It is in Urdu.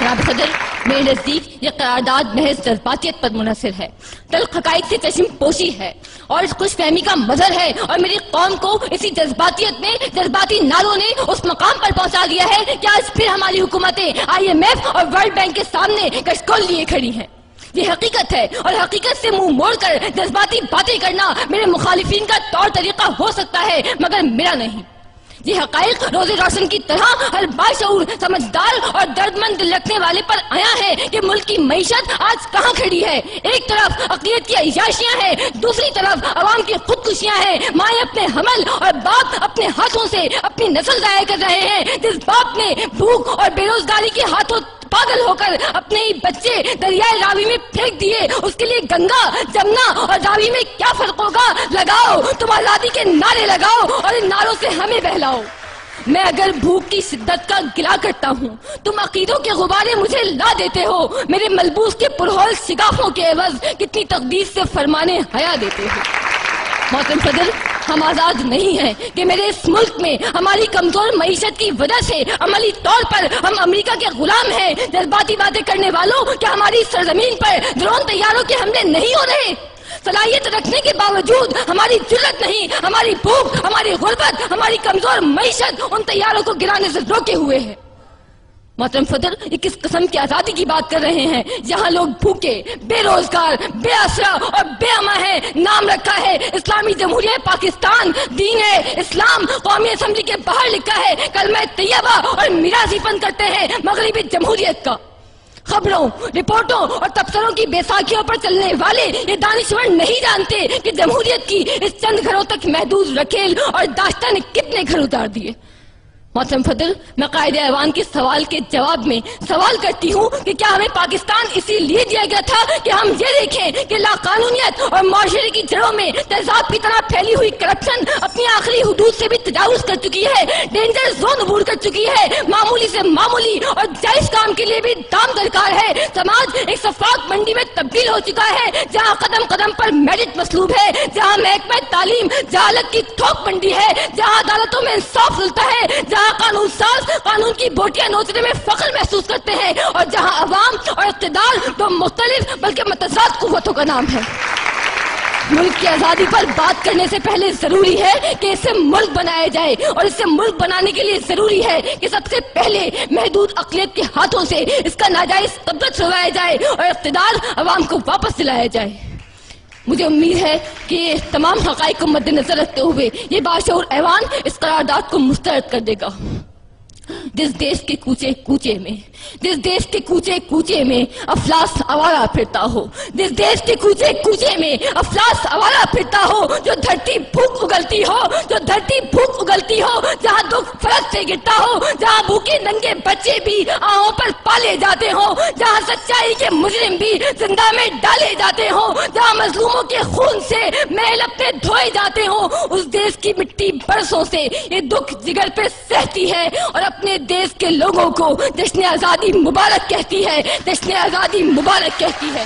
جناب صدر، میرے نزدیک یہ قرارداد محض جذباتیت پر منحصر ہے، تلخ حقائق سے چشم پوشی ہے اور اس خوش فہمی کا مظہر ہے، اور میری قوم کو اسی جذباتیت میں جذباتی نعروں نے اس مقام پر پہنچا دیا ہے کہ آج پھر ہماری حکومتیں IMF اور ورلڈ بینک کے سامنے کشکول لیے کھڑی ہیں۔ یہ حقیقت ہے، اور حقیقت سے منہ موڑ کر جذباتی باتیں کرنا میرے مخالفین کا طور طریقہ ہو سکتا ہے، مگر میرا نہیں۔ یہ حقائق روز روشن کی طرح ہر باشعور، سمجھدار اور درد مند دل رکھنے والے پر آیا ہے کہ ملک کی معیشت آج کہاں کھڑی ہے۔ ایک طرف عقیدت کی عیاشیاں ہیں، دوسری طرف عوام کی خودکشیاں ہیں۔ مائیں اپنے حمل اور باپ اپنے ہاتھوں سے اپنی نسل ضائع کر رہے ہیں۔ جس باپ نے بھوک اور بے روزگاری کے ہاتھوں پاگل ہو کر اپنے ہی بچے دریائے راوی میں پھینک دیے، اس کے لیے گنگا، جمنا اور راوی میں کیا فرق ہوگا؟ لگاؤ، تم آزادی کے نعرے لگاؤ اور ان نعروں سے ہمیں بہلاؤ۔ میں اگر بھوک کی شدت کا گلا کرتا ہوں، تم عقیدوں کے غبارے مجھے لا دیتے ہو، میرے ملبوس کے پرہول شگافوں کے عوض کتنی تقدیس سے فرمانے حیا دیتے ہو۔ محترم صدر، ہم آزاد نہیں ہیں کہ میرے اس ملک میں ہماری کمزور معیشت کی وجہ سے عملی طور پر ہم امریکہ کے غلام ہیں۔ جذباتی باتیں کرنے والوں، کیا ہماری سرزمین پر ڈرون طیاروں کے حملے نہیں ہو رہے؟ صلاحیت رکھنے کے باوجود ہماری جرت نہیں، ہماری بھوک، ہماری غربت، ہماری کمزور معیشت ان طیاروں کو گرانے سے روکے ہوئے ہے۔ محترم صدر، یہ کس قسم کی آزادی کی بات کر رہے ہیں؟ یہاں لوگ بھوکے، بے روزگار، بے آسرا اور بے اما ہیں۔ نام رکھا ہے اسلامی جمہوریہ پاکستان، دین ہے اسلام، قومی اسمبلی کے باہر لکھا ہے کلمہ طیبہ اور میراثی پن کرتے ہیں مغربی جمہوریت کا۔ خبروں، رپورٹوں اور تبصروں کی بیساکھیوں پر چلنے والے یہ دانشور نہیں جانتے کہ جمہوریت کی اس چند گھروں تک محدود رکھیل اور داشتہ نے کتنے گھر اتار دیے۔ محترم صدر، میں قائد ایوان کے سوال کے جواب میں سوال کرتی ہوں کہ کیا ہمیں پاکستان اسی لیے دیا گیا تھا کہ ہم یہ دیکھیں کہ لا قانونیت اور معاشرے کی جڑوں میں تیزاب کی طرح پھیلی ہوئی کرپشن اپنی آخری حدود سے بھی تجاوز کر چکی ہے، ڈینجر زون عبور کر چکی ہے، معمولی سے معمولی اور جائز کام کے لیے بھی دام درکار ہے۔ سماج ایک شفاف منڈی میں تبدیل ہو چکا ہے جہاں قدم قدم پر میرٹ مطلوب ہے، جہاں محکمہ تعلیم جہالت کی تھوک منڈی ہے، جہاں عدالتوں میں انصاف ملتا ہے، جہاں قانون ساز قانون کی بوٹیاں نوچنے میں فخر محسوس کرتے ہیں، اور جہاں عوام اور اقتدار دو مختلف بلکہ متضاد قوتوں کا نام ہے۔ ملک کی آزادی پر بات کرنے سے پہلے ضروری ہے کہ اسے ملک بنایا جائے، اور اسے ملک بنانے کے لیے ضروری ہے کہ سب سے پہلے محدود اقلیت کے ہاتھوں سے اس کا ناجائز قبضہ چھڑوایا جائے اور اقتدار عوام کو واپس دلایا جائے۔ مجھے امید ہے کہ تمام حقائق کو مد نظر رکھتے ہوئے یہ باشعور ایوان اس قرارداد کو مسترد کر دے گا۔ جس دیش کے کوچے کوچے میں، جس دیش کے کوچے کوچے میں افلاس آوارہ پھرتا ہو، جس دیش کے کوچے کوچے میں افلاس آوارہ پھرتا ہو، جو دھرتی بھوک اگلتی ہو، جو دھرتی بھوک اگلتی ہو، جہاں دکھ فرش سے گرتا ہو، جہاں بھوکے ننگے بچے بھی آہوں پر پالے جاتے ہوں، جہاں سچائی کے مجرم بھی زندہ میں ڈالے جاتے ہوں، جہاں مظلوموں کے خون سے محل اپنے دھوئے جاتے ہوں، اس دیش کی مٹی برسوں سے یہ دکھ جگر پہ سہتی ہے اور اپنے دیش کے لوگوں کو جشن آزادی مبارک کہتی ہے، جشن آزادی مبارک کہتی ہے۔